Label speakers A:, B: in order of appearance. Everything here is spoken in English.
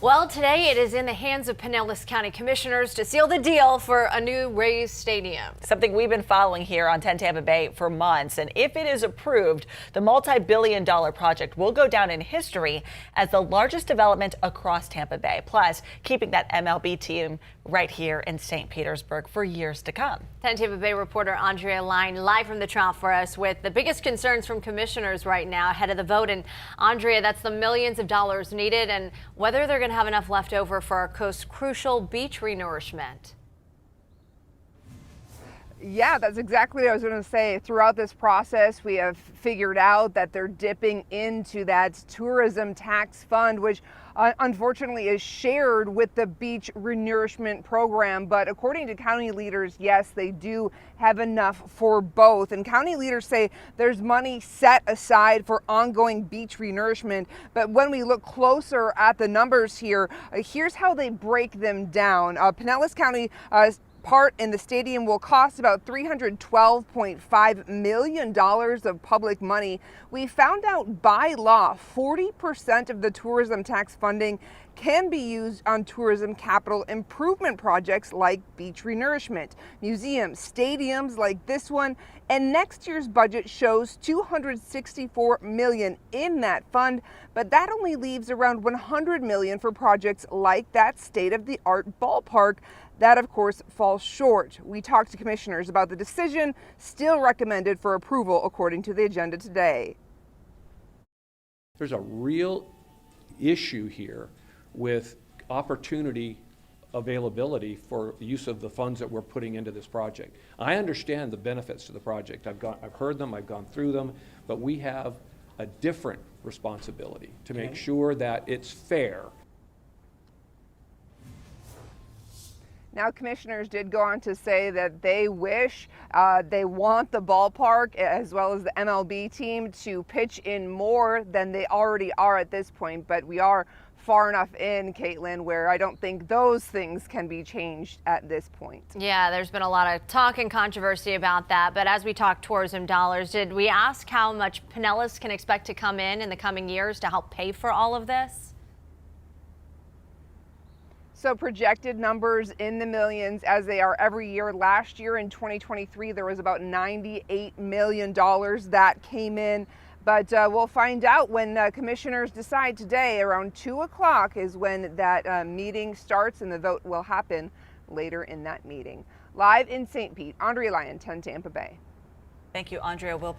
A: Well, today it is in the hands of Pinellas County Commissioners to seal the deal for a new Rays stadium.
B: Something we've been following here on 10 Tampa Bay for months. And if it is approved, the multi-billion-dollar project will go down in history as the largest development across Tampa Bay. Plus, keeping that MLB team right here in St. Petersburg for years to come.
A: 10 Tampa Bay reporter Andrea Line live from the trial for us with the biggest concerns from commissioners right now ahead of the vote. And Andrea, that's the millions of dollars needed and whether they're going to have enough left over for our coast's crucial beach renourishment.
C: Yeah, that's exactly what I was going to say. Throughout this process, we have figured out that they're dipping into that tourism tax fund, which unfortunately is shared with the beach renourishment program. But according to county leaders, yes, they do have enough for both. And county leaders say there's money set aside for ongoing beach renourishment. But when we look closer at the numbers here, here's how they break them down. Pinellas County part in the stadium will cost about $312.5 million of public money. We found out by law 40% of the tourism tax funding can be used on tourism capital improvement projects like beach renourishment, museums, stadiums like this one, and next year's budget shows $264 million in that fund, but that only leaves around $100 million for projects like that state-of-the-art ballpark. That, of course, falls short. We talked to commissioners about the decision, still recommended for approval according to the agenda today.
D: There's a real issue here with opportunity availability for the use of the funds that we're putting into this project. I understand the benefits to the project. I've heard them, I've gone through them, but we have a different responsibility to make sure that it's fair.
C: Now, commissioners did go on to say that they wish, they want the ballpark as well as the MLB team to pitch in more than they already are at this point. But we are far enough in, Caitlin, where I don't think those things can be changed at this point.
A: Yeah, there's been a lot of talk and controversy about that. But as we talk tourism dollars, did we ask how much Pinellas can expect to come in the coming years to help pay for all of this?
C: So projected numbers in the millions as they are every year. Last year in 2023, there was about $98 million that came in. But we'll find out when commissioners decide today. Around 2 o'clock is when that meeting starts and the vote will happen later in that meeting. Live in St. Pete, Andrea Lyon, 10 Tampa Bay.
B: Thank you, Andrea. We'll be